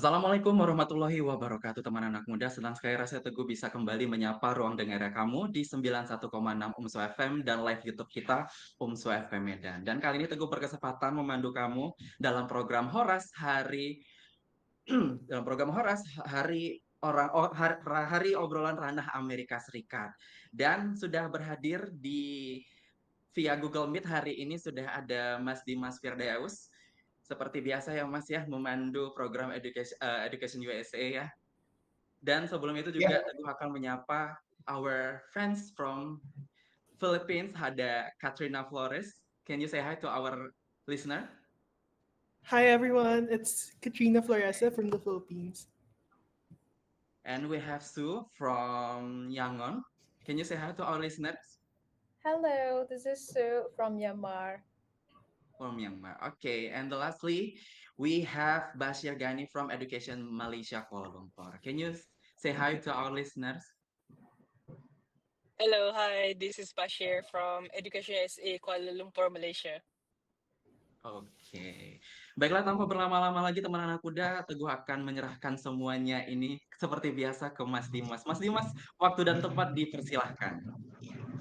Assalamualaikum warahmatullahi wabarakatuh teman anak muda. Senang sekali rasanya Teguh bisa kembali menyapa ruang dengar kamu di 91,6 UMSU FM dan live YouTube kita UMSU FM Medan. Dan kali ini Teguh berkesempatan memandu kamu dalam program Horas dalam program Horas hari obrolan ranah Amerika Serikat. Dan sudah berhadir di via Google Meet hari ini sudah ada Mas Dimas Firdaus. Seperti biasa ya Mas ya, memandu program Education USA ya. Dan sebelum itu juga Ya, Teguh akan menyapa our friends from Philippines, ada Katrina Flores. Can you say hi to our listener? Hi everyone, it's Katrina Floresa from the Philippines. And we have Sue from Yangon. Can you say hi to our listeners? Hello, this is Sue from Myanmar. From Myanmar. Okay, and lastly, we have Bashir Ghani from Education Malaysia, Kuala Lumpur. Can you say hi to our listeners? Hello, hi, this is Bashir from Educationusa, Kuala Lumpur, Malaysia. Oke, baiklah tanpa berlama-lama lagi teman anak kuda, Teguh akan menyerahkan semuanya ini seperti biasa ke Mas Dimas. Mas Dimas, waktu dan tempat dipersilahkan.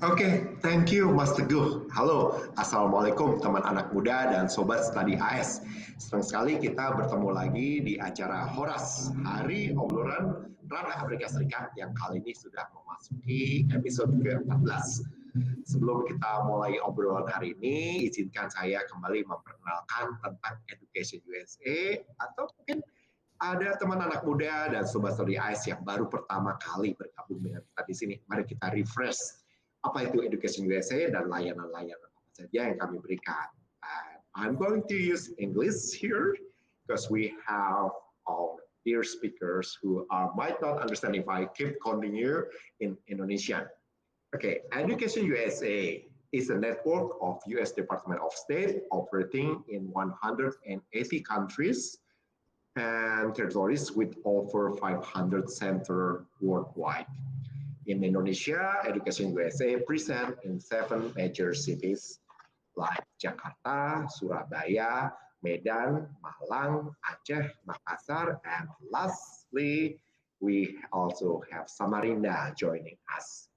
Oke, thank you Mas Teguh. Halo, Assalamualaikum teman anak muda dan Sobat Studi AS. Senang sekali kita bertemu lagi di acara Horas, Hari Obrolan Ranah Amerika Serikat yang kali ini sudah memasuki episode ke-14. Sebelum kita mulai obrolan hari ini, izinkan saya kembali memperkenalkan tentang Education USA atau mungkin ada teman anak muda dan Sobat Studi AS yang baru pertama kali bergabung dengan kita di sini. Mari kita refresh apa itu Education USA dan layanan-layanan apa saja yang kami berikan. I'm going to use English here because we have our dear speakers who might not understand if I keep continue in Indonesian. Okay, Education USA is a network of U.S. Department of State operating in 180 countries and territories with over 500 centers worldwide. In Indonesia, Education USA present in 7 major cities like Jakarta, Surabaya, Medan, Malang, Aceh, Makassar, and lastly, we also have Samarinda joining us.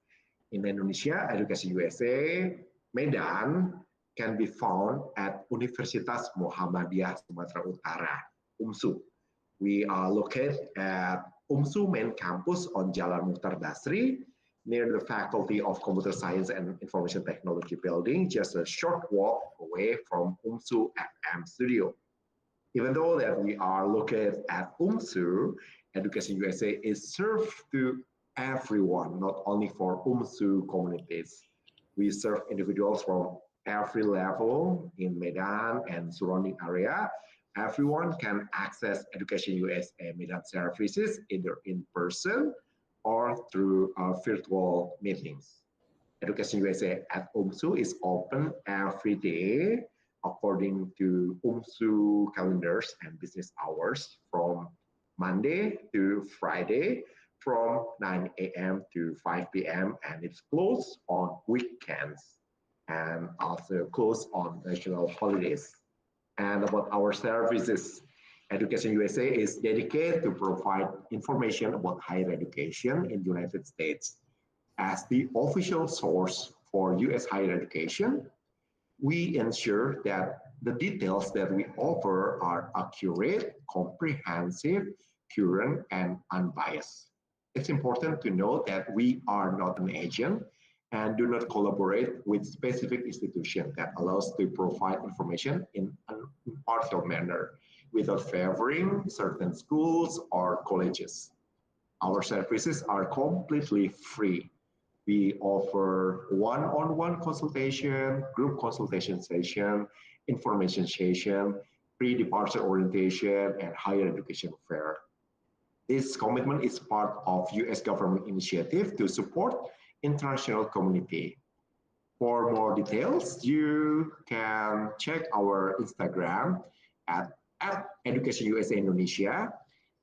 In Indonesia, Education USA Medan can be found at Universitas Muhammadiyah Sumatera Utara, UMSU. We are located at UMSU main campus on Jalan Muhtar Basri, near the Faculty of Computer Science and Information Technology building, just a short walk away from UMSU FM studio. Even though that we are located at UMSU, Education USA is served to everyone, not only for UMSU communities. We serve individuals from every level in Medan and surrounding area. Everyone can access Education USA Medan services either in person or through virtual meetings. Education USA at UMSU is open every day according to UMSU calendars and business hours from Monday to Friday from 9 a.m. to 5 p.m. and it's closed on weekends and also closed on national holidays. And about our services, Education USA is dedicated to provide information about higher education in the United States. As the official source for U.S. higher education, we ensure that the details that we offer are accurate, comprehensive, current, and unbiased. It's important to note that we are not an agent and do not collaborate with specific institution that allows to provide information in an impartial manner without favoring certain schools or colleges. Our services are completely free. We offer one-on-one consultation, group consultation session, information session, pre-departure orientation, and higher education fair. This commitment is part of U.S. government initiative to support international community. For more details, you can check our Instagram at Education USA Indonesia.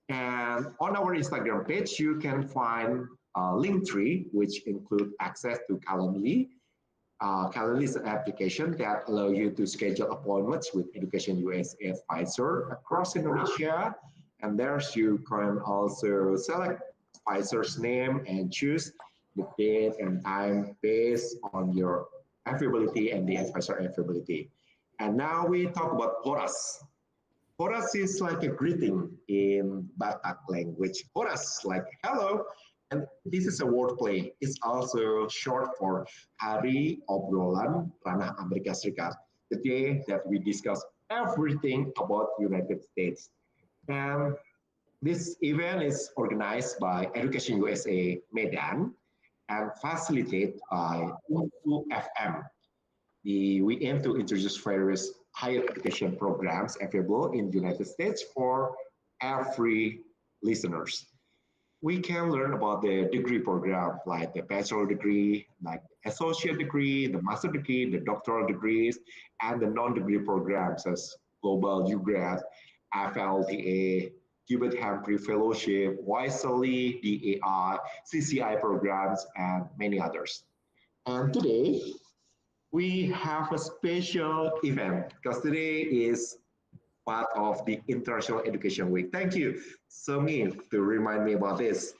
And on our Instagram page, you can find a link tree, which include access to Calendly. Calendly is an application that allows you to schedule appointments with Education USA advisor across Indonesia And there you can also select advisor's name and choose the date and time based on your availability and the advisor availability. And now we talk about Horas. Horas is like a greeting in Batak language. Horas, like hello. And this is a wordplay. It's also short for Hari Obrolan Ranah Amerika Serikat, the day that we discuss everything about United States. And this event is organized by Education USA Medan and facilitated by UU FM. We aim to introduce various higher education programs available in the United States for every listeners. We can learn about the degree program like the bachelor degree, like associate degree, the master degree, the doctoral degrees, and the non-degree programs as Global UGrad, FLTA, Hubert Humphrey Fellowship, Wisely, DAI, CCI programs, and many others. And today, we have a special event because today is part of the International Education Week. Thank you, Sumi, to remind me about this.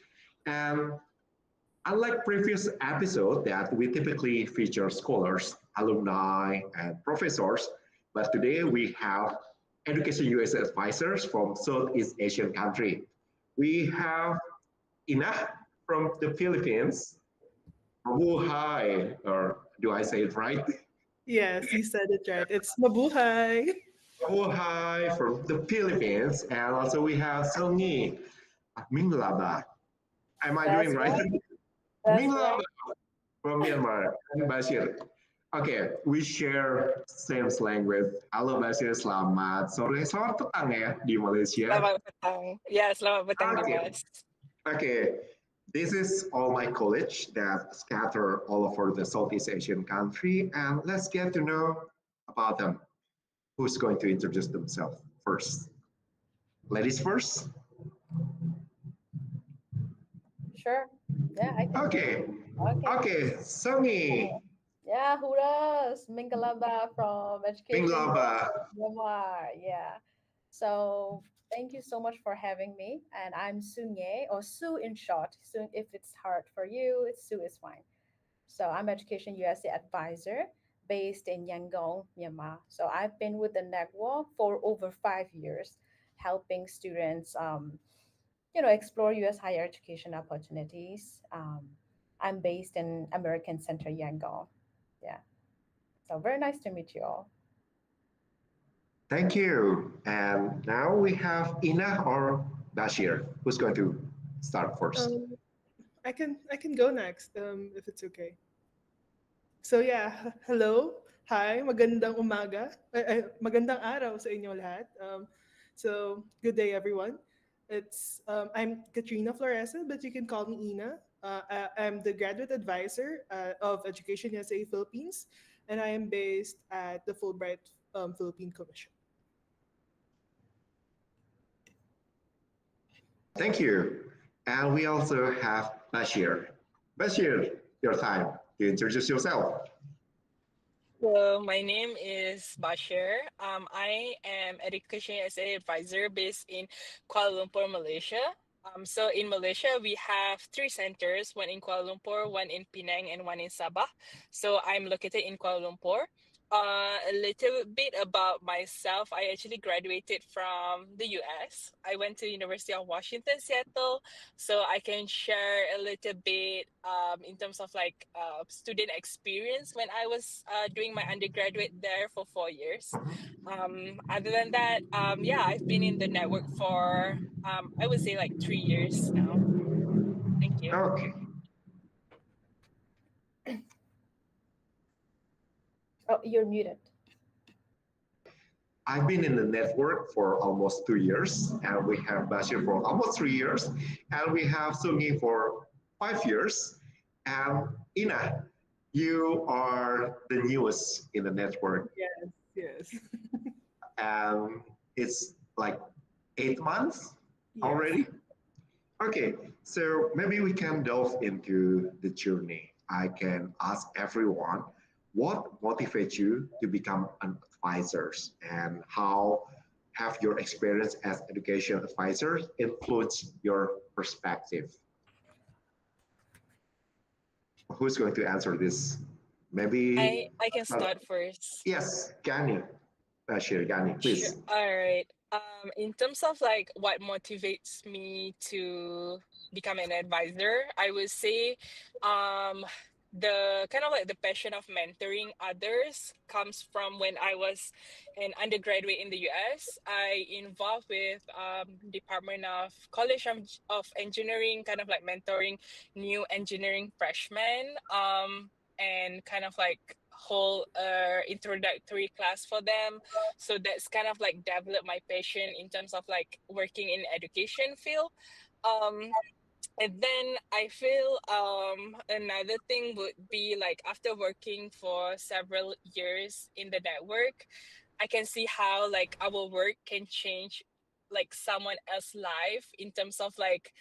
And unlike previous episodes that we typically feature scholars, alumni, and professors, but today we have Education USA advisors from Southeast Asian country. We have Ina from the Philippines. Mabuhay, or do I say it right? Yes, you said it right. It's mabuhay. Mabuhay from the Philippines. And also we have Songi Minglaba. Am I doing That's right? right. That's Minglaba right. from Myanmar. And Bashir. Okay, we share same slang with Halo Bashir, selamat sore, selamat petang ya di Malaysia. Selamat petang. Ya, selamat petang di Okay, Mas. okay. This is all my college that scatter all over the Southeast Asian country, and let's get to know about them. Who's going to introduce themselves first? Ladies first? Sure. Yeah, I can. Okay, Okay. okay, Songi, Yeah, Horas, Mingalaba from Education Minglaba. Myanmar. Yeah. So thank you so much for having me. And I'm Sunye, or Sue in short. Sue, if it's hard for you, Sue is fine. So I'm Education USA advisor based in Yangon, Myanmar. So I've been with the network for over 5 years, helping students, explore U.S. higher education opportunities. I'm based in American Center, Yangon. Yeah. So very nice to meet you all. Thank you. And now we have Ina or Bashir. Who's going to start first? Um, I can go next, if it's okay. So yeah, hello, hi, magandang umaga, magandang araw sa inyo lahat. So good day everyone. I'm Katrina Floresa, but you can call me Ina. I'm the graduate advisor of Education USA Philippines, and I am based at the Fulbright Philippine Commission. Thank you. And we also have Bashir. Bashir, your time to introduce yourself. So my name is Bashir. I am Education SA advisor based in Kuala Lumpur, Malaysia. So in Malaysia, we have three centers, one in Kuala Lumpur, one in Penang, and one in Sabah. So I'm located in Kuala Lumpur. A little bit about myself. I actually graduated from the US. I went to University of Washington, Seattle. So I can share a little bit in terms of like student experience when I was doing my undergraduate there for 4 years. Other than that, yeah, I've been in the network for I would say like 3 years now. Thank you. Okay. Oh, you're muted. I've been in the network for almost 2 years, and we have Bashir for almost 3 years, and we have Sungi for 5 years. And Ina, you are the newest in the network, Yes, yes, and it's like 8 months yes. already. Okay, so maybe we can delve into the journey. I can ask everyone what motivates you to become an advisor and how have your experience as education advisor influence your perspective? Who's going to answer this? Maybe, I can start first. yes, Gani. Bashir, Gani, Sure. please. All right. In terms of like what motivates me to become an advisor, I would say, um, the kind of like the passion of mentoring others comes from when I was an undergraduate in the US. I involved with Department of College of Engineering, kind of like mentoring new engineering freshmen. And kind of like whole introductory class for them, so that's kind of like developed my passion in terms of like working in education field. um and then I feel another thing would be like after working for several years in the network, I can see how like our work can change like someone else's life in terms of like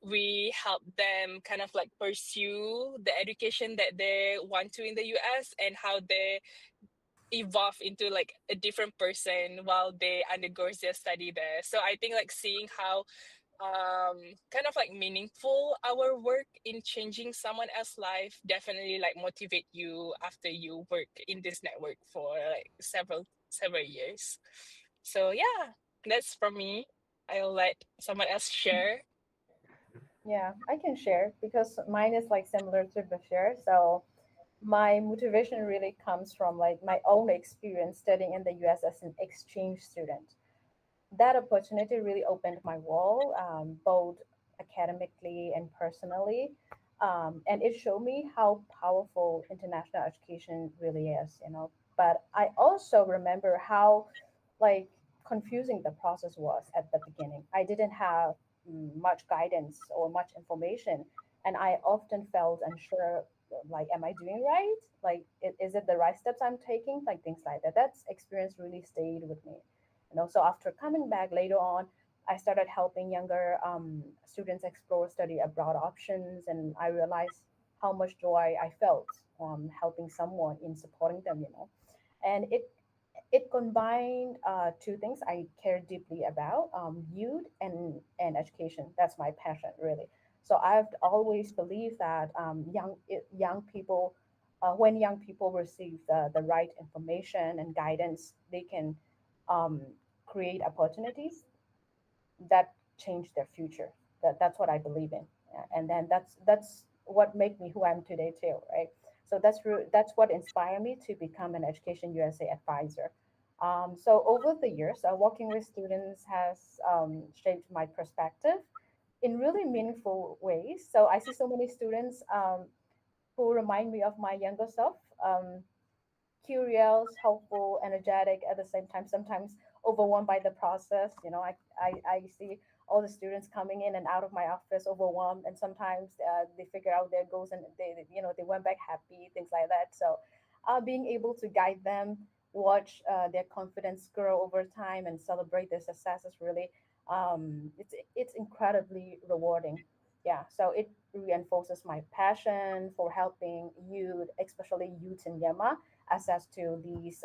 we help them kind of like pursue the education that they want to in the US, and how they evolve into like a different person while they undergoes their study there. So I think like seeing how kind of like meaningful our work in changing someone else's life definitely like motivate you after you work in this network for like several years. So yeah, that's from me. I'll let someone else share. Yeah, I can share because mine is like similar to Bashir. So my motivation really comes from like my own experience studying in the US as an exchange student. That opportunity really opened my world, both academically and personally. And it showed me how powerful international education really is, you know. But I also remember how like confusing the process was at the beginning. I didn't have much guidance or much information, and I often felt unsure. Like, am I doing right? Like, is it the right steps I'm taking? Like things like that. That's experience really stayed with me. You know, so after coming back later on, I started helping younger students explore study abroad options, and I realized how much joy I felt helping someone in supporting them. You know, and it combined two things I care deeply about: youth and education. That's my passion, really. So I've always believed that young people, when young people receive the right information and guidance, they can um, create opportunities that change their future. That's what I believe in. And then that's what made me who I'm today too, right? So that's what inspired me to become an Education USA advisor. So over the years, working with students has shaped my perspective in really meaningful ways. So I see so many students who remind me of my younger self. Curious, hopeful, energetic at the same time, sometimes overwhelmed by the process. You know, I see all the students coming in and out of my office overwhelmed, and sometimes they figure out their goals and they went back happy, things like that. So being able to guide them, watch their confidence grow over time, and celebrate their successes really, it's incredibly rewarding. Yeah, so it reinforces my passion for helping youth, especially youth in Myanmar, access to these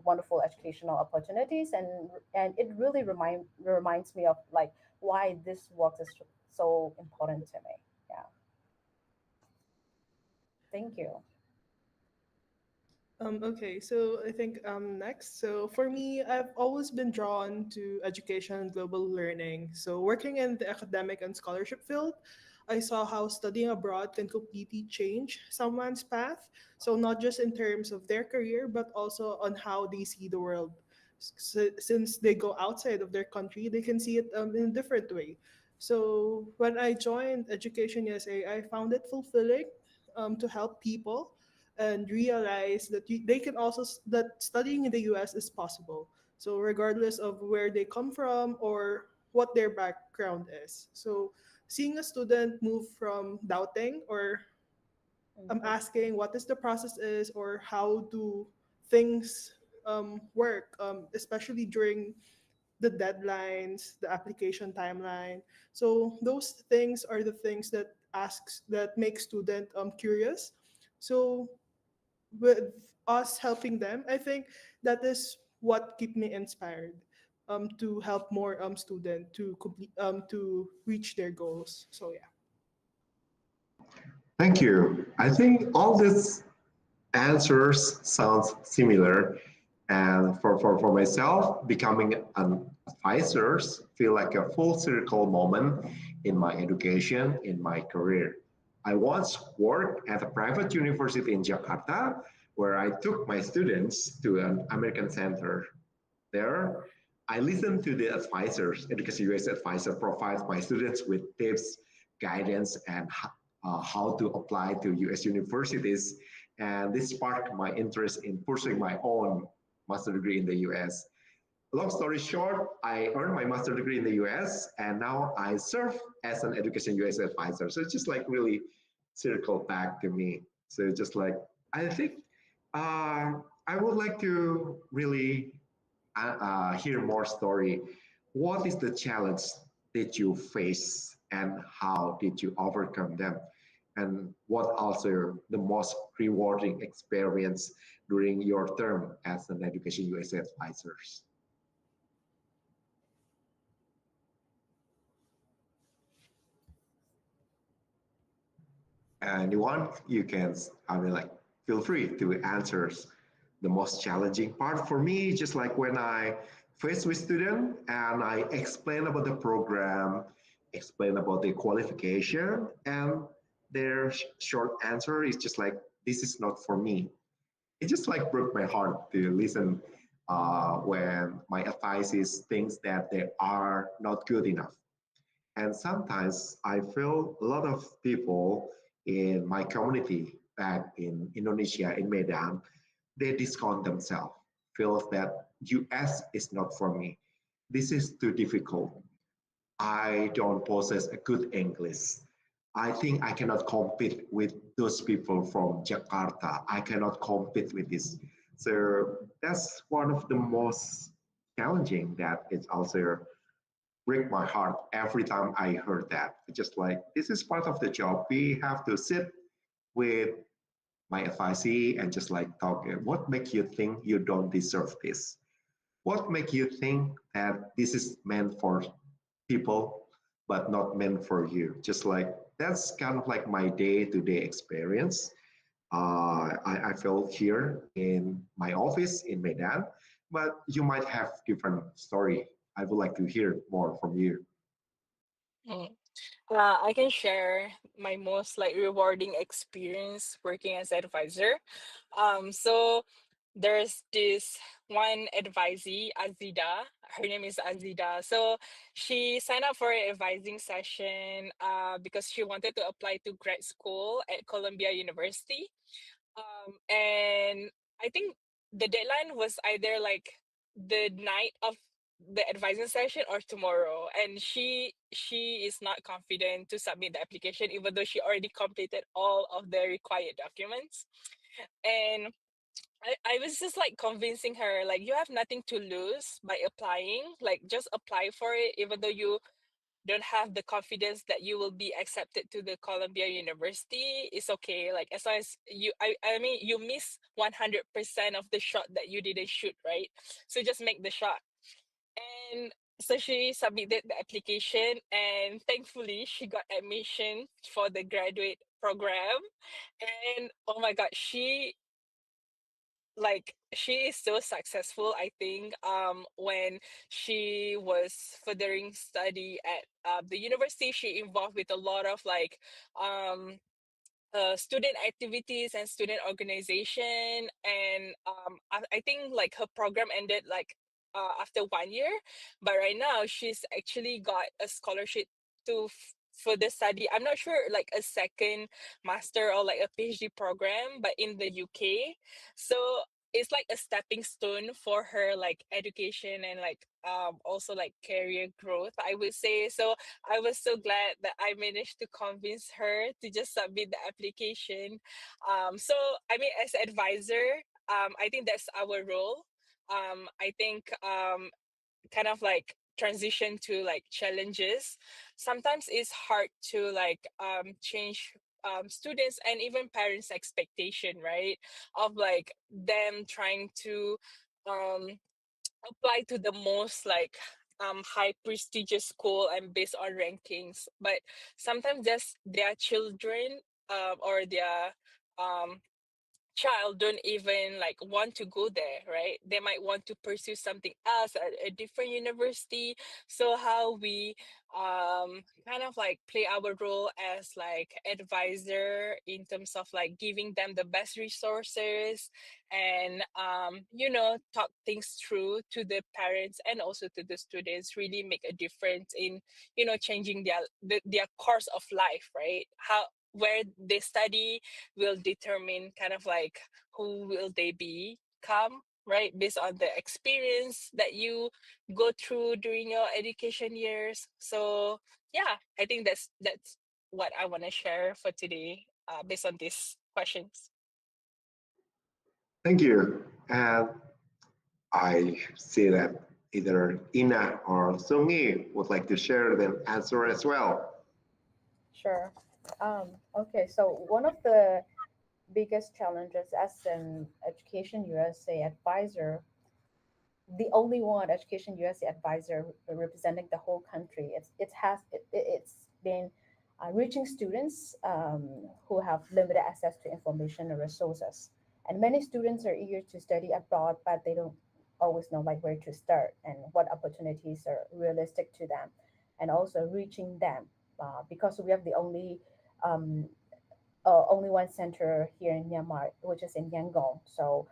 wonderful educational opportunities, and it really reminds me of like why this work is so important to me. Yeah, thank you. Okay, so I think next. So for me, I've always been drawn to education and global learning. So working in the academic and scholarship field, I saw how studying abroad can completely change someone's path. So not just in terms of their career, but also on how they see the world. Since they go outside of their country, they can see it in a different way. So when I joined Education USA, I found it fulfilling to help people and realize that they can also that studying in the US is possible. So regardless of where they come from or what their background is. So seeing a student move from doubting or Mhm. asking what is the process is or how do things work, especially during the deadlines, the application timeline. So those things are the things that make student curious. So with us helping them, I think that is what keep me inspired. to help more student to complete to reach their goals. So yeah. Thank you. I think all these answers sounds similar. And for myself, becoming an advisor feel like a full circle moment in my education, in my career. I once worked at a private university in Jakarta where I took my students to an American center. There, I listened to the advisors, Education USA advisor provides my students with tips, guidance, and how to apply to US universities. And this sparked my interest in pursuing my own master degree in the US. Long story short, I earned my master degree in the US, and now I serve as an Education USA advisor. So it's just like really circle back to me. So just like, I think I would like to really hear more story. What is the challenge that you face and how did you overcome them? And what also the most rewarding experience during your term as an Education USA advisors? Anyone, you can, I mean, like, feel free to answer the most challenging part for me, just like when I face with student and I explain about the program, explain about the qualification, and their short answer is just like, this is not for me. It just like broke my heart to listen when my advice is things that they are not good enough. And sometimes I feel a lot of people in my community back in Indonesia, in Medan, they discount themselves, feels that US is not for me. This is too difficult. I don't possess a good English. I think I cannot compete with those people from Jakarta. I cannot compete with this. So that's one of the most challenging that it's also break my heart every time I heard that. Just like, this is part of the job. We have to sit with my advisee and just like talk. What make you think you don't deserve this? What make you think that this is meant for people but not meant for you? Just like, that's kind of like my day-to-day experience. I feel here in my office in Medan, but you might have different story. I would like to hear more from you. Mm. I can share my most like rewarding experience working as advisor. So there's this one advisee, Azida. Her name is Azida. So she signed up for an advising session because she wanted to apply to grad school at Columbia University. And I think the deadline was either like the night of the advising session or tomorrow, and she is not confident to submit the application even though she already completed all of the required documents. And I was just like convincing her like, you have nothing to lose by applying, like just apply for it even though you don't have the confidence that you will be accepted to the Columbia University. It's okay. Like as long as I mean, you miss 100% of the shot that you didn't shoot, right? So just make the shot. And so she submitted the application, and thankfully she got admission for the graduate program. And oh my God, she is so successful. I think when she was furthering study at the university, she involved with a lot of like um student activities and student organization. And I think like her program ended like after 1 year, but right now she's actually got a scholarship to further study. I'm not sure like a second master or like a PhD program, but in the UK. So it's like a stepping stone for her like education and like also like career growth, I would say. So I was so glad that I managed to convince her to just submit the application. So I mean, as advisor, I think that's our role. I think kind of like transition to like challenges. Sometimes it's hard to like change students and even parents' expectation, right? Of like them trying to um apply to the most like high prestigious school and based on rankings, but sometimes just their children or their um child don't even like want to go there, right? They might want to pursue something else at a different university. So how we kind of like play our role as like advisor in terms of like giving them the best resources and talk things through to the parents and also to the students really make a difference in changing their course of life, right? How where they study will determine kind of like who will they become, right? Based on the experience that you go through during your education years. So yeah, I think that's what I want to share for today, based on these questions. Thank you. And I see that either Ina or Sungi would like to share the answer as well. Sure. Okay, so one of the biggest challenges as an Education USA advisor, the only one Education USA advisor representing the whole country, it's been reaching students who have limited access to information and resources. And many students are eager to study abroad, but they don't always know like where to start and what opportunities are realistic to them, and also reaching them because we have the um, only one center here in Myanmar, which is in Yangon. So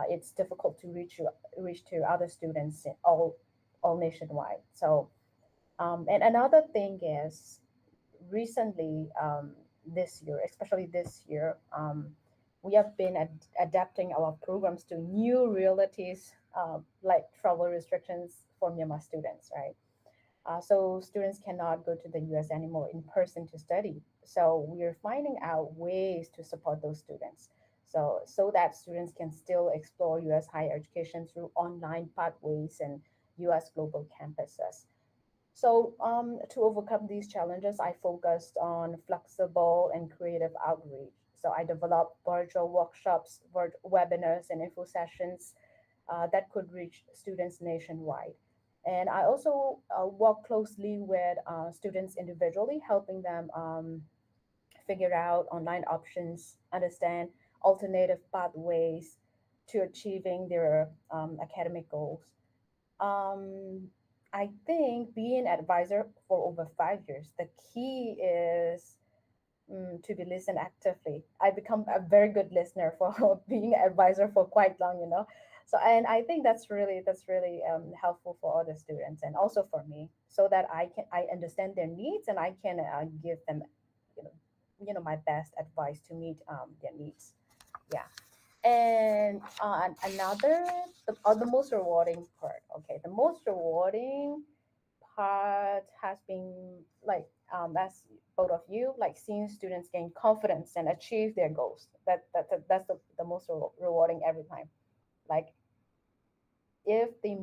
it's difficult to reach to other students in all nationwide. So and another thing is recently this year, especially this year, we have been adapting our programs to new realities like travel restrictions for Myanmar students, right? So students cannot go to the US anymore in person to study. So we're finding out ways to support those students. So that students can still explore US higher education through online pathways and US global campuses. So to overcome these challenges, I focused on flexible and creative outreach. So I developed virtual workshops, webinars, and info sessions that could reach students nationwide. And I also work closely with students individually, helping them figure out online options, understand alternative pathways to achieving their academic goals. Um, I think being an advisor for over 5 years, the key is to be listened actively. I become a very good listener for being an advisor for quite long, you know. So, and I think that's really helpful for other students and also for me, so that I understand their needs and I can give them, you know, my best advice to meet their needs. Yeah. And the most rewarding part. Okay, the most rewarding part has been like as both of you like seeing students gain confidence and achieve their goals. That's the most rewarding every time. Like if they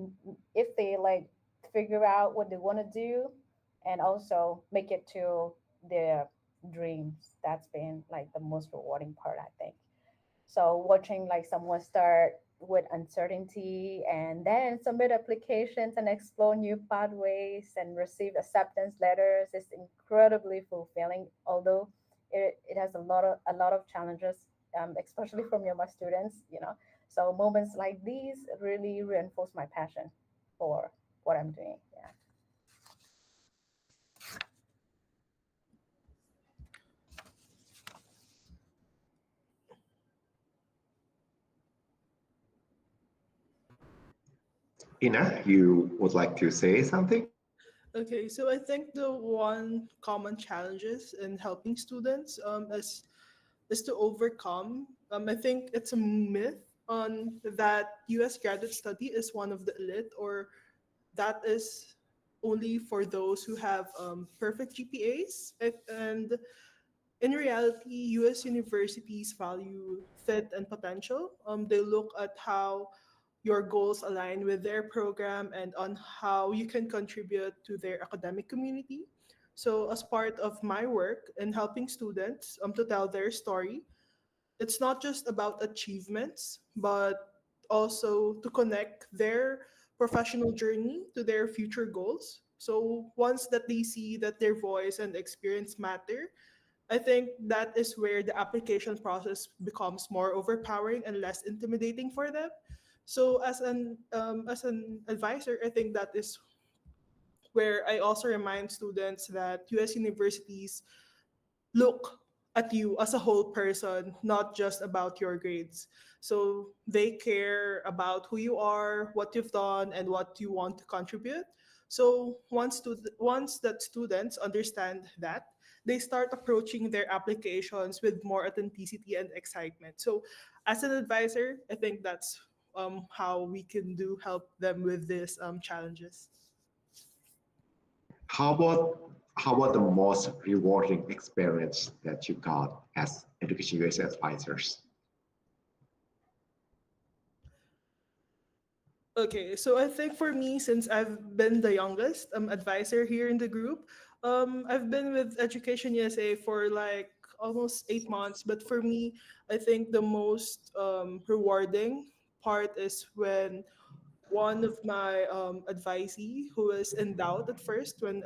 if they like figure out what they want to do and also make it to their dreams, that's been like the most rewarding part, I think. So watching like someone start with uncertainty and then submit applications and explore new pathways and receive acceptance letters is incredibly fulfilling. Although it has a lot of challenges, especially from my students, you know. So moments like these really reinforce my passion for what I'm doing. Yeah. Ina, you would like to say something? Okay, so I think the one common challenges in helping students is to overcome. I think it's a myth on that U.S. graduate study is one of the elite, or that is only for those who have perfect GPAs. And in reality, U.S. universities value fit and potential. They look at how your goals align with their program and on how you can contribute to their academic community. So, as part of my work in helping students to tell their story, it's not just about achievements, but also to connect their professional journey to their future goals. So once that they see that their voice and experience matter, I think that is where the application process becomes more overpowering and less intimidating for them. So as an advisor, I think that is where I also remind students that US universities look at you as a whole person, not just about your grades. So they care about who you are, what you've done, and what you want to contribute. So once that students understand that, they start approaching their applications with more authenticity and excitement. So as an advisor, I think that's how we can do help them with these challenges. How about how about the most rewarding experience that you got as Education USA advisors? Okay, so I think for me, since I've been the youngest advisor here in the group, I've been with Education USA for like almost 8 months. But for me, I think the most rewarding part is when one of my advisee who is in doubt at first when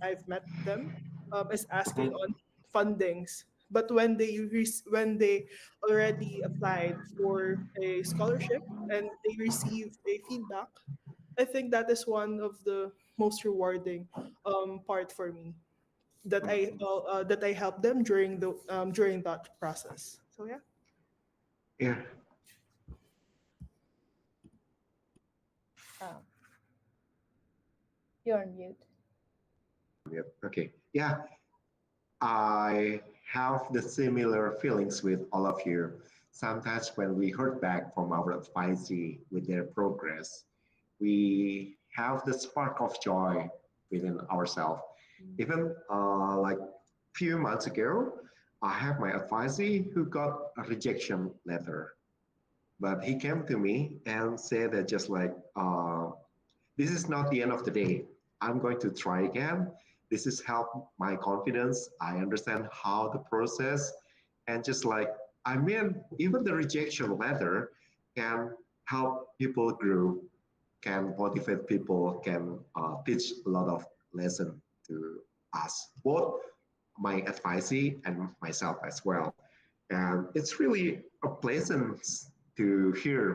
I've met them is asking Mhm. on fundings. But when they already applied for a scholarship and they receive a feedback, I think that is one of the most rewarding part for me that I help them during that process. So yeah. Yeah, Oh, you're on mute. yeah, okay. Yeah, I have the similar feelings with all of you. Sometimes when we heard back from our advisee with their progress, we have the spark of joy within ourselves. Even like few months ago, I have my advisee who got a rejection letter, but he came to me and said that just like this is not the end of the day. I'm going to try again. This has helped my confidence. I understand how the process, and just like, I mean, even the rejection letter can help people grow, can motivate people, can teach a lot of lesson to us, both my advisee and myself as well. And it's really a pleasant to hear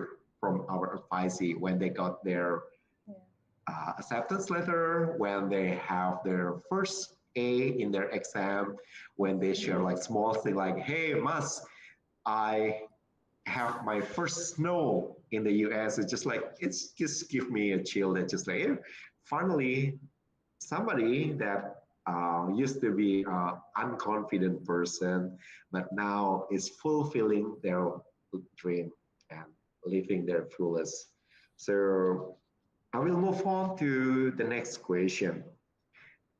from our advisee when they got their Yeah. acceptance letter, when they have their first A in their exam, when they share like small thing like, "Hey, Mas, I have my first snow in the US." It's just like it's just give me a chill. That just like, yeah, finally somebody that used to be an unconfident person, but now is fulfilling their dream and living their fullest. So I will move on to the next question.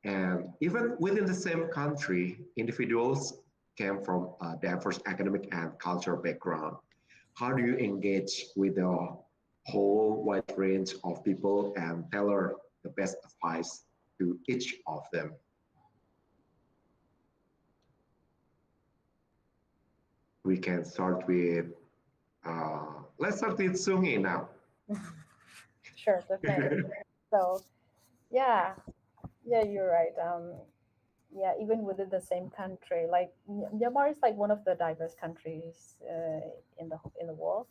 And even within the same country, individuals came from a diverse academic and cultural background. How do you engage with the whole wide range of people and tailor the best advice to each of them? We can start with, let's start with Sungi now. Sure, definitely. So yeah, yeah, you're right. Yeah, even within the same country, like Myanmar is like one of the diverse countries in the world.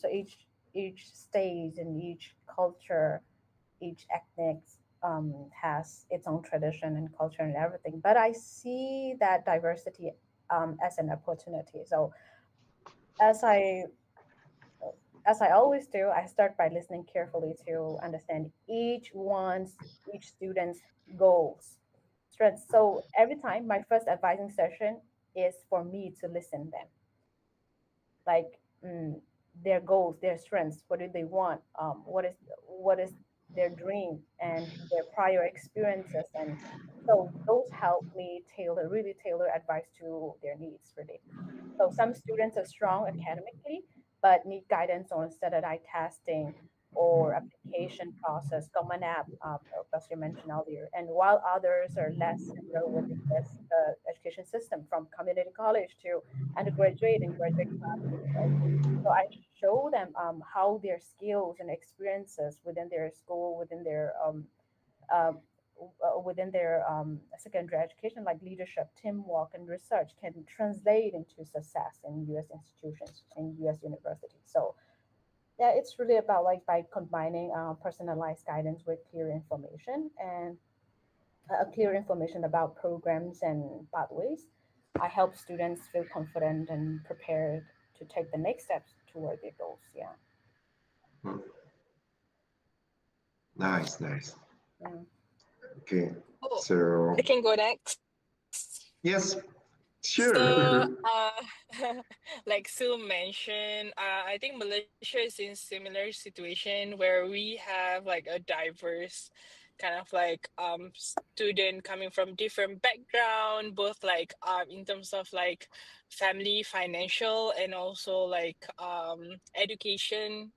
So each state and each culture, each ethnic has its own tradition and culture and everything. But I see that diversity as an opportunity. So as I as I always do, I start by listening carefully to understand each student's goals, strengths. So every time my first advising session is for me to listen them, like their goals, their strengths, what do they want, what is their dream and their prior experiences, and so those help me really tailor advice to their needs really. So some students are strong academically, but need guidance on standardized testing or application process, common app, as you mentioned earlier. And while others are less familiar with the US education system, from community college to undergraduate and graduate classes, right? So I show them how their skills and experiences within their school, uh, within their secondary education, like leadership, teamwork, and research, can translate into success in U.S. institutions and U.S. universities. So yeah, it's really about like by combining personalized guidance with clear information and clear information about programs and pathways. I help students feel confident and prepared to take the next steps toward their goals. Yeah. Hmm. Nice, nice. Mm. Okay, Oh, I so can go next. yes, So, sure. like Sue mentioned, I think Malaysia is in similar situation where we have like a diverse kind of like student coming from different background, both like in terms of like family, financial, and also like education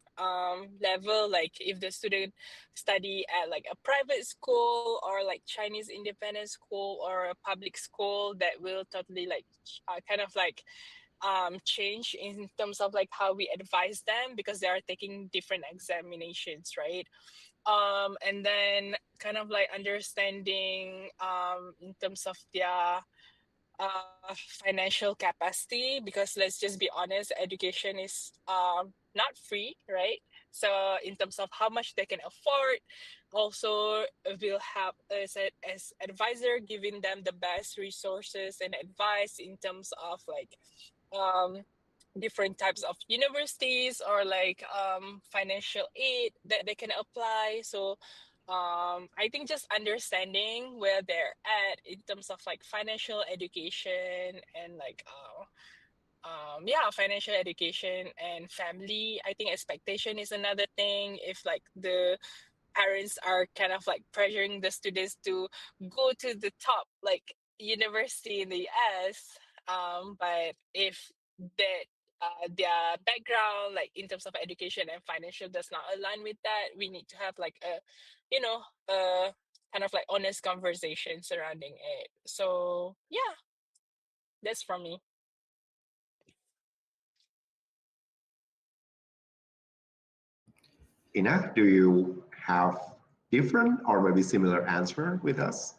level. Like if the student study at like a private school or like Chinese independent school or a public school, that will totally like kind of like change in terms of like how we advise them because they are taking different examinations, right? And then kind of like understanding in terms of their financial capacity, because let's just be honest, education is not free, right? So in terms of how much they can afford, also will help as advisor, giving them the best resources and advice in terms of like um different types of universities or like financial aid that they can apply. So I think just understanding where they're at in terms of like financial education and like yeah, financial education and family. I think expectation is another thing. If like the parents are kind of like pressuring the students to go to the top like university in the US, but if that their background like in terms of education and financial does not align with that, we need to have like a, you know, a kind of like honest conversation surrounding it. So yeah, that's from me. Ina, do you have different or maybe similar answer with us?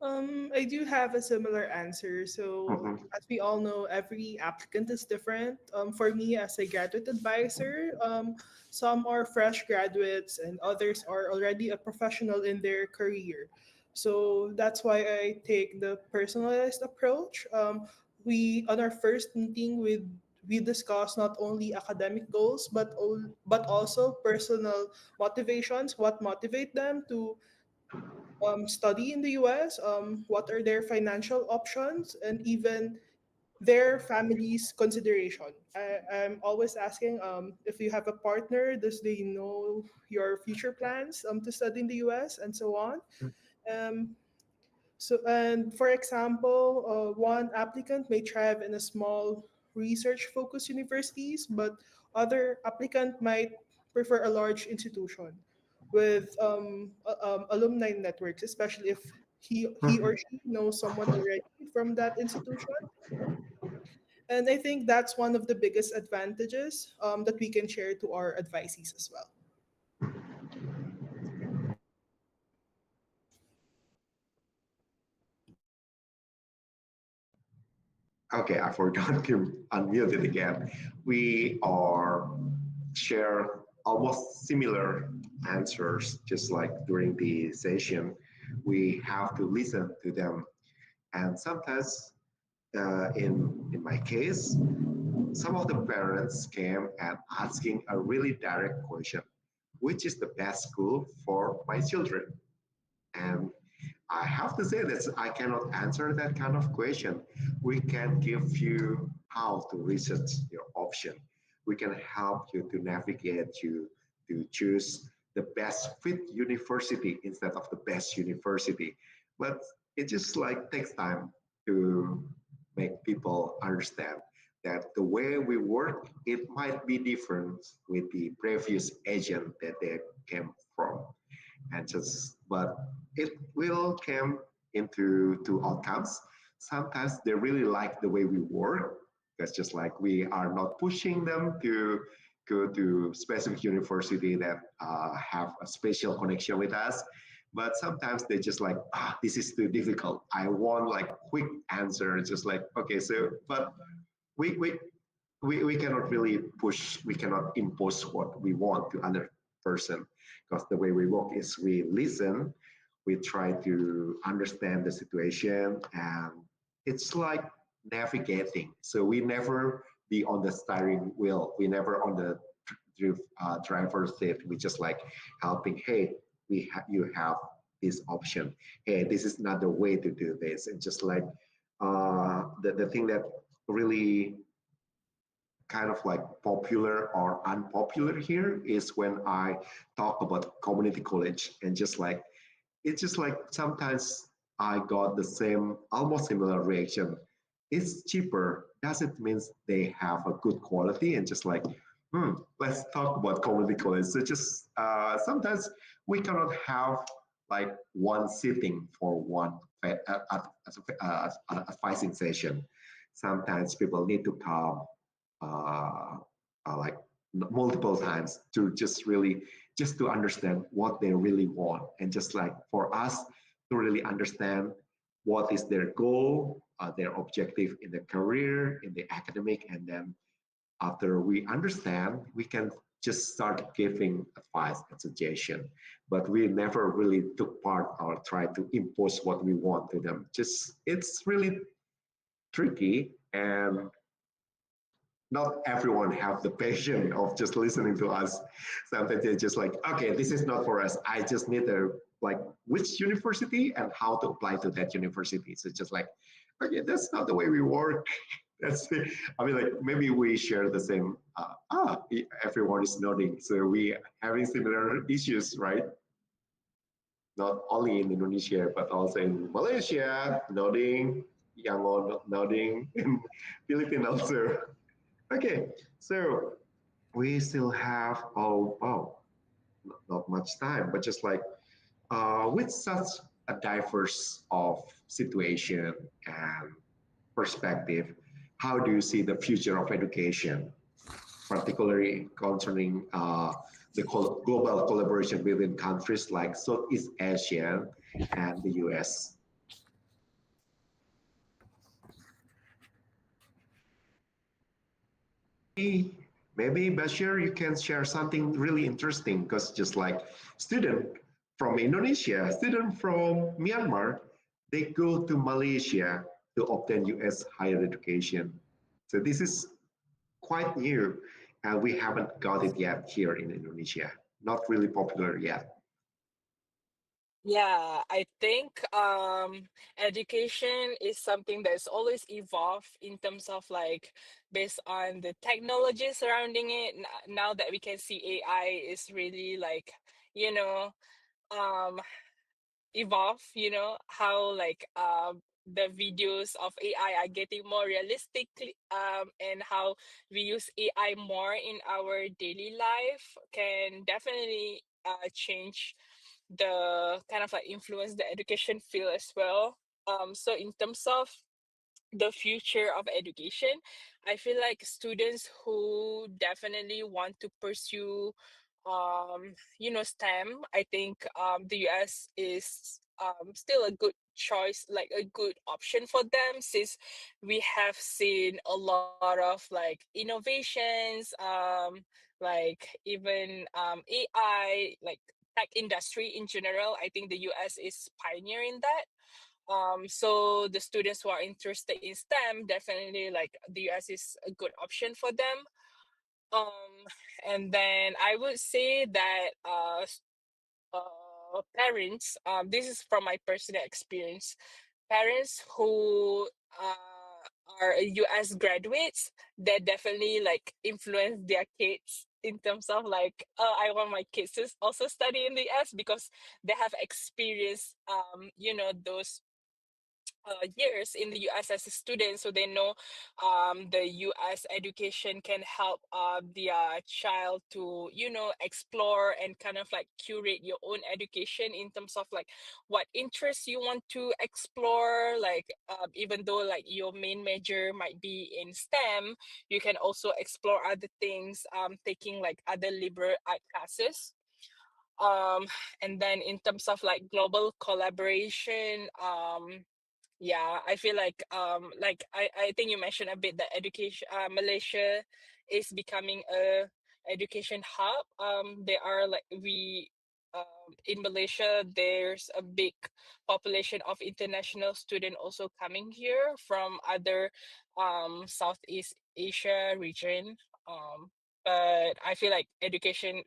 I do have a similar answer. So, Mhm. as we all know, every applicant is different. For me, as a graduate advisor, some are fresh graduates and others are already a professional in their career. So, that's why I take the personalized approach. We on our first meeting we discuss not only academic goals but also personal motivations, what motivate them to study in the US, what are their financial options, and even their family's consideration. I'm always asking if you have a partner, does they know your future plans to study in the US and so on. Um, and for example, one applicant may thrive in a small research-focused universities, but other applicant might prefer a large institution with alumni networks, especially if he or Mhm. she knows someone already from that institution. And I think that's one of the biggest advantages that we can share to our advisees as well. Okay, I forgot to unmute it again. We are share almost similar answers, just like during the session. We have to listen to them, and sometimes, in my case, some of the parents came and asking a really direct question: which is the best school for my children? And I have to say that I cannot answer that kind of question. We can give you how to research your option. We can help you to navigate you to choose the best fit university instead of the best university. But it just like takes time to make people understand that the way we work, it might be different with the previous agent that they came from. And just, but it will come into two outcomes. Sometimes they really like the way we work. That's just like we are not pushing them to go to specific university that have a special connection with us. But sometimes they just like, this is too difficult. I want like quick answer. It's just like, okay, so, but we, we, we cannot really push, we cannot impose what we want to other person, because the way we work is we listen, we try to understand the situation, and it's like navigating. So we never be on the steering wheel, we never on the driver's seat. We just like helping, hey, you have this option, hey, this is not the way to do this. And just like the thing that really kind of like popular or unpopular here is when I talk about community college, and just like it's just like sometimes I got the same almost similar reaction. It's cheaper. Does it means they have a good quality? And just like, let's talk about community college. So just sometimes we cannot have like one sitting for one advising session. Sometimes people need to come uh, like multiple times to just really just to understand what they really want, and just like for us to really understand what is their goal, their objective in the career, in the academic, and then after we understand, we can just start giving advice and suggestion. But we never really took part or try to impose what we want to them. Just it's really tricky, and not everyone have the patience of just listening to us. Sometimes they're just like, okay, this is not for us. I just need a like which university and how to apply to that university. So it's just like, okay, that's not the way we work. That's I mean, like maybe we share the same. Everyone is nodding, so we having similar issues, right? Not only in Indonesia but also in Malaysia, nodding, Yangon nodding, in Philippines also. Okay, so we still have not much time, but just like with such a diverse of situation and perspective, how do you see the future of education, particularly concerning the global collaboration within countries like Southeast Asia and the US? Maybe Bashir, you can share something really interesting, because just like student from Indonesia, student from Myanmar, they go to Malaysia to obtain US higher education. So this is quite new, and we haven't got it yet here in Indonesia. Not really popular yet. Yeah, I think education is something that's always evolved in terms of like based on the technology surrounding it. Now that we can see AI is really like, you know, um evolve, how like the videos of AI are getting more realistic, and how we use AI more in our daily life can definitely change the kind of like influence the education field as well. So in terms of the future of education, I feel like students who definitely want to pursue STEM, I think the US is still a good choice, like a good option for them, since we have seen a lot of like innovations, like even AI, like tech industry in general. I think the US is pioneering that. So the students who are interested in STEM, definitely like the US is a good option for them. Um, and then I would say that parents, this is from my personal experience, parents who are US graduates, that definitely like influence their kids in terms of like, I want my kids to also study in the US because they have experienced, those years in the US as a student, so they know the US education can help their child to, explore and kind of like curate your own education in terms of like what interests you want to explore. Like, even though like your main major might be in STEM, you can also explore other things, taking like other liberal art classes. Um, and then in terms of like global collaboration, yeah, I feel like I think you mentioned a bit that education Malaysia is becoming a education hub. There are like we in Malaysia there's a big population of international student also coming here from other Southeast Asia region. But I feel like education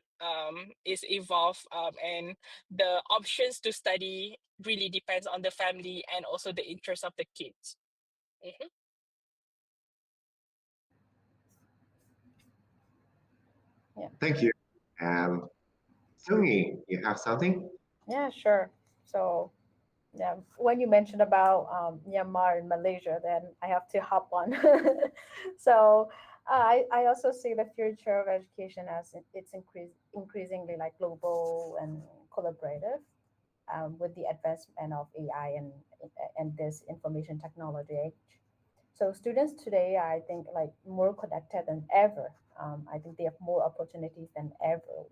is evolved, and the options to study really depends on the family and also the interest of the kids. Mhm. Yeah. Thank you. Sungi, you have something? Yeah, sure. So, yeah, when you mentioned about Myanmar and Malaysia, then I have to hop on. So, I also see the future of education as increasingly like global and collaborative, with the advancement of AI and this information technology age. So students today, I think, like more connected than ever. I think they have more opportunities than ever.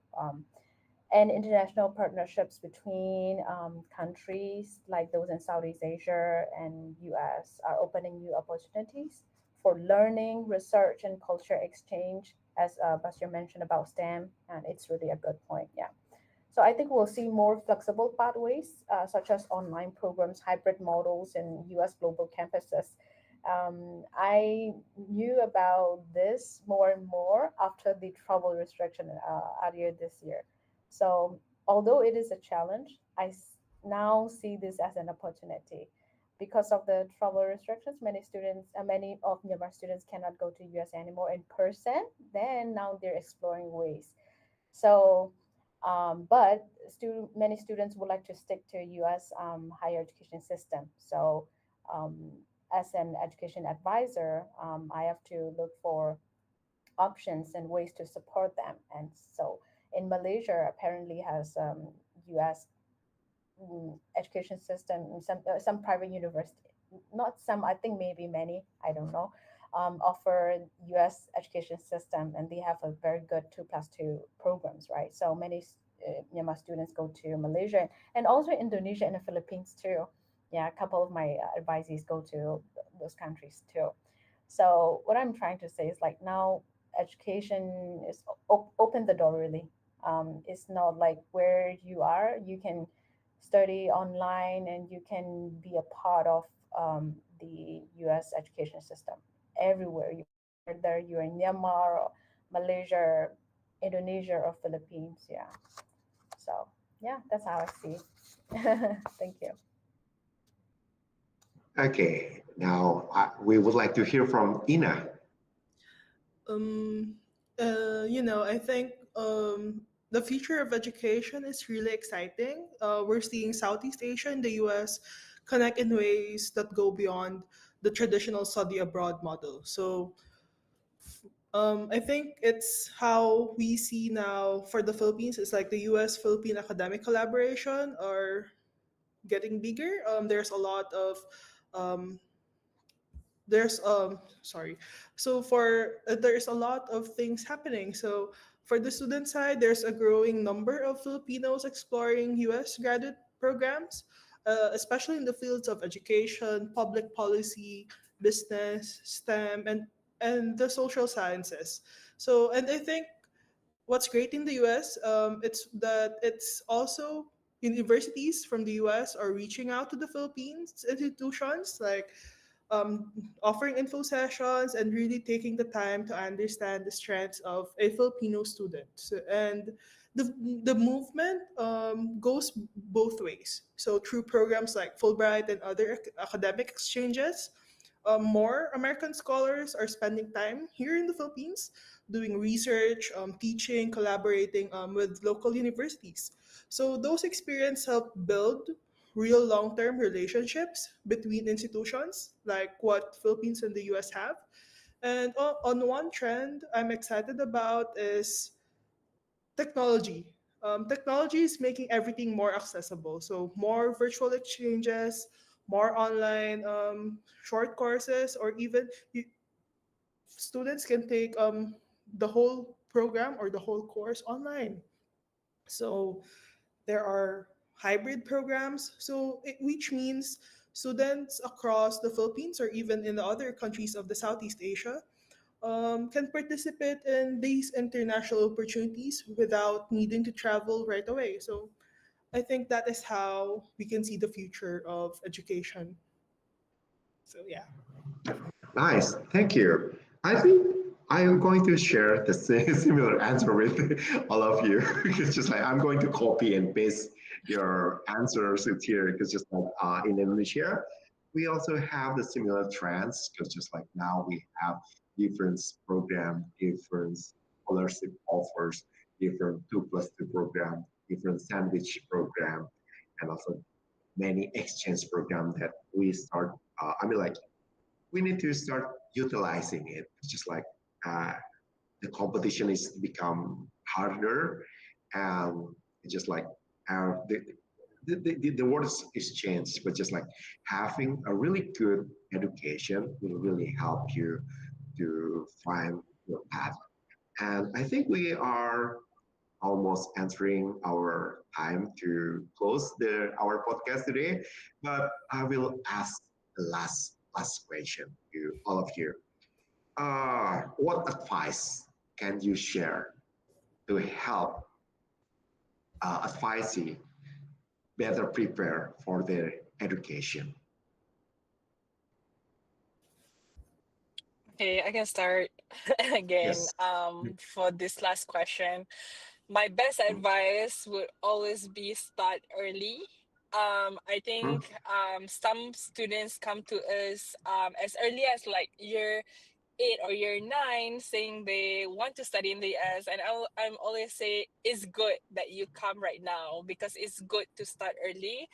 And international partnerships between countries like those in Southeast Asia and US are opening new opportunities for learning, research, and culture exchange, as Bashir mentioned about STEM, and it's really a good point. Yeah. So I think we'll see more flexible pathways, such as online programs, hybrid models, and US global campuses. I knew about this more and more after the travel restriction earlier this year. So although it is a challenge, now see this as an opportunity. Because of the travel restrictions, many of Myanmar students cannot go to US anymore in person. Then now they're exploring ways. So, but many students would like to stick to U.S. Higher education system. So, um, as an education advisor, I have to look for options and ways to support them. And so, in Malaysia, apparently has U.S. Education system, some private university, not some, I think maybe many, I don't know, offer US education system, and they have a very good 2+2 programs, right? So many Myanmar students go to Malaysia and also Indonesia and the Philippines too. Yeah, a couple of my advisees go to those countries too. So what I'm trying to say is like now education is open the door really. It's not like where you are, you can study online and you can be a part of the US education system everywhere you are, whether you're in Myanmar or Malaysia, Indonesia, or Philippines. Yeah. So, yeah, that's how I see. Thank you. Okay, now we would like to hear from Ina. Um, I think the future of education is really exciting. We're seeing Southeast Asia and the US connect in ways that go beyond the traditional study abroad model. So, I think it's how we see now for the Philippines. It's like the US Philippine academic collaboration are getting bigger. There's a lot of um, there's sorry so for there's a lot of things happening. So for the student side, there's a growing number of Filipinos exploring US graduate programs, especially in the fields of education, public policy, business, STEM, and the social sciences. So, and I think what's great in the US, it's that it's also universities from the US are reaching out to the Philippines institutions, like um, offering info sessions and really taking the time to understand the strengths of a Filipino student. And the movement goes both ways. So through programs like Fulbright and other academic exchanges, more American scholars are spending time here in the Philippines doing research, teaching, collaborating with local universities. So those experiences help build real long-term relationships between institutions, like what Philippines and the US have. And on one trend I'm excited about is technology. Technology is making everything more accessible. So more virtual exchanges, more online short courses, or even students can take the whole program or the whole course online. So there are hybrid programs, which means students across the Philippines or even in the other countries of the Southeast Asia can participate in these international opportunities without needing to travel right away. So I think that is how we can see the future of education. So yeah. Nice, thank you. I think I am going to share the similar answer with all of you. It's just like I'm going to copy and paste your answers here because just like in Indonesia, we also have the similar trends because just like now we have different program, different scholarship offers, different 2+2 program, different sandwich program, and also many exchange program that we start. I mean, like we need to start utilizing it. It's just like uh, the competition is become harder, and it's just like the world is changed. But just like having a really good education will really help you to find your path. And I think we are almost entering our time to close our podcast today. But I will ask the last question to all of you. What advice can you share to help advisee better prepare for their education? Okay, I can start again. Yes. For this last question, my best advice would always be start early. I think some students come to us as early as like year 8 or year 9 saying they want to study in the US, and I'm always say it's good that you come right now because it's good to start early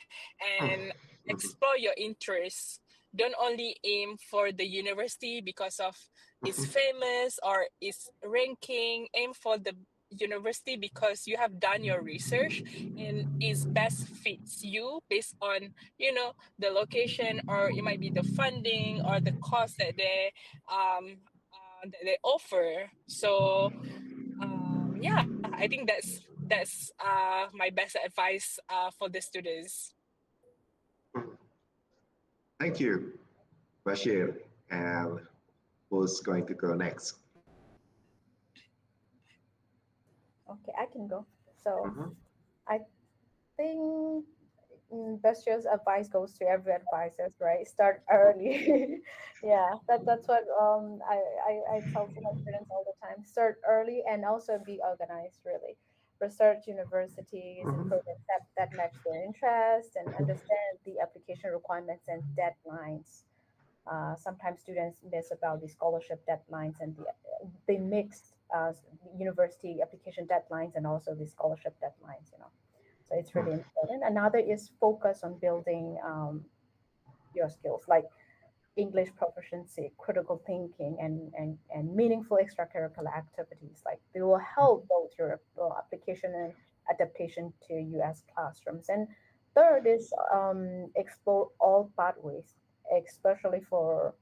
and explore your interests. Don't only aim for the university because of it's famous or it's ranking. Aim for the university because you have done your research and is best fits you based on the location, or it might be the funding or the cost that they offer. So yeah, I think that's my best advice for the students. Thank you, Bashir. And who's going to go next? Okay, I can go. So Mhm. I think best year's advice goes to every advisors, right? Start early. Yeah, that's what I tell to my students all the time. Start early and also be organized, really. Research universities and Mhm. programs that match their interests and understand the application requirements and deadlines. Sometimes students miss about the scholarship deadlines and they mix university application deadlines and also the scholarship deadlines. So it's really important. Another is focus on building your skills like English proficiency, critical thinking, and meaningful extracurricular activities. Like they will help both your application and adaptation to US classrooms. And third is explore all pathways, especially for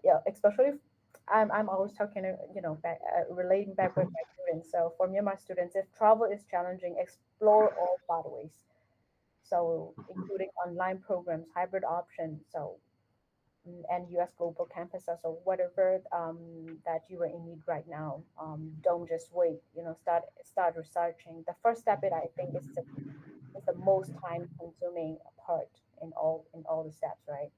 yeah, especially I'm always talking, relating back with my students. So for me and my students, if travel is challenging, explore all pathways. So including online programs, hybrid options, and US global campuses or whatever that you are in need right now. Don't just wait. Start researching. The first step, I think, is the most time consuming part in all the steps, right?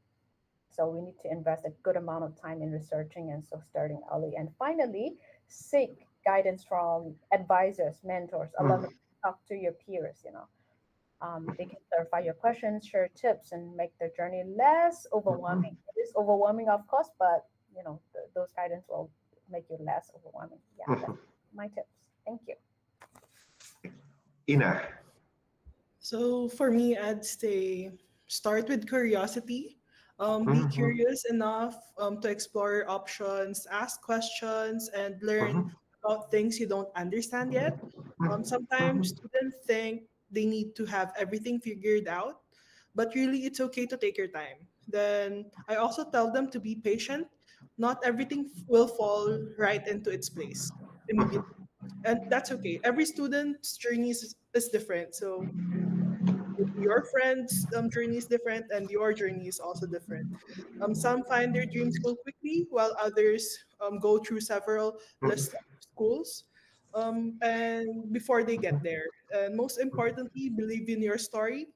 So we need to invest a good amount of time in researching and so starting early. And finally, seek guidance from advisors, mentors, alumni. Talk to your peers. They can clarify your questions, share tips, and make the journey less overwhelming. It is overwhelming, of course, but those guidance will make you less overwhelming. Yeah, that's my tips. Thank you. Ina. So for me, I'd say start with curiosity. Be Mhm, curious enough to explore options, ask questions, and learn mhm, about things you don't understand yet. Sometimes mhm, students think they need to have everything figured out, but really it's okay to take your time. Then I also tell them to be patient. Not everything will fall right into its place immediately. And that's okay. Every student's journey is different. So your friend's journey is different and your journey is also different. Some find their dream school quickly while others go through several mhm, lists of schools and before they get there. And most importantly, believe in your story.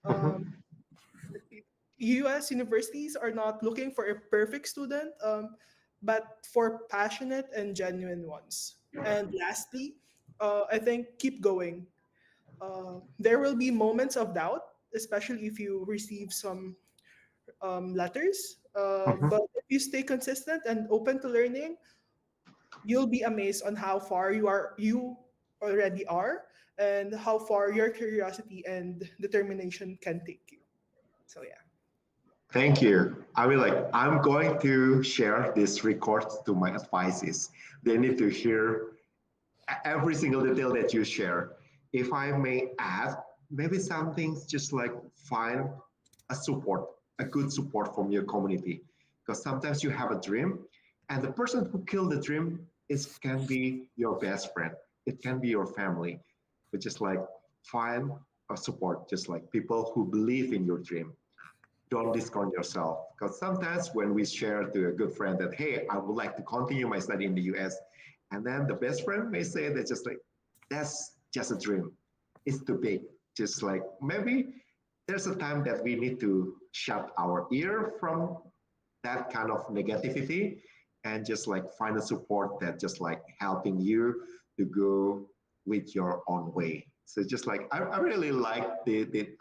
Um, mhm. US universities are not looking for a perfect student, but for passionate and genuine ones. And lastly, I think keep going. There will be moments of doubt, especially if you receive some letters. Mhm. But if you stay consistent and open to learning, you'll be amazed on how far you already are and how far your curiosity and determination can take you. So yeah. Thank you. I mean, like, I'm going to share this record to my advices. They need to hear every single detail that you share. If I may add, maybe some things just like find a support, a good support from your community. Because sometimes you have a dream, and the person who killed the dream is can be your best friend. It can be your family. But just like find a support, just like people who believe in your dream. Don't discount yourself, because sometimes when we share to a good friend that, hey, I would like to continue my study in the US, and then the best friend may say that just like, that's just a dream, it's too big. Just like maybe there's a time that we need to shut our ear from that kind of negativity and just like find a support that just like helping you to go with your own way. So just like I really like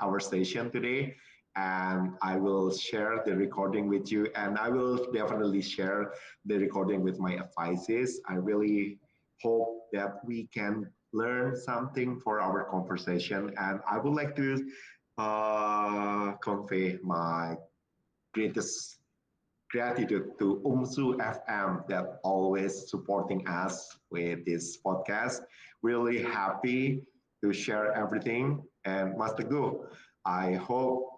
our station today, and I will share the recording with you, and I will definitely share the recording with my advices. I really hope that we can learn something for our conversation, and I would like to convey my greatest gratitude to UMSU FM that always supporting us with this podcast. Really happy to share everything. And Master Gu, I hope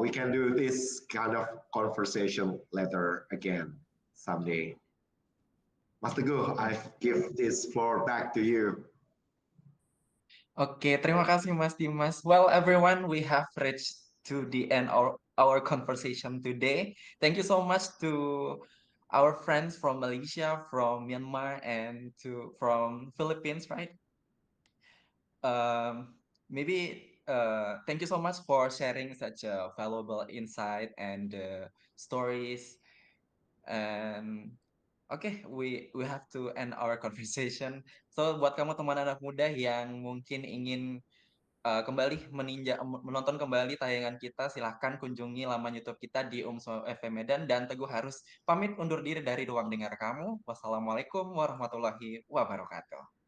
we can do this kind of conversation later again someday. Master Gu, I give this floor back to you. Oke, terima kasih Mas Dimas. Well, everyone, we have reached to the end of our conversation today. Thank you so much to our friends from Malaysia, from Myanmar, and from Philippines, right? Maybe thank you so much for sharing such a valuable insight and stories. And oke, we have to end our conversation. So buat kamu teman anak muda yang mungkin ingin kembali menonton kembali tayangan kita, silahkan kunjungi laman YouTube kita di UMSO FM Medan, dan Teguh harus pamit undur diri dari ruang dengar kamu. Wassalamualaikum warahmatullahi wabarakatuh.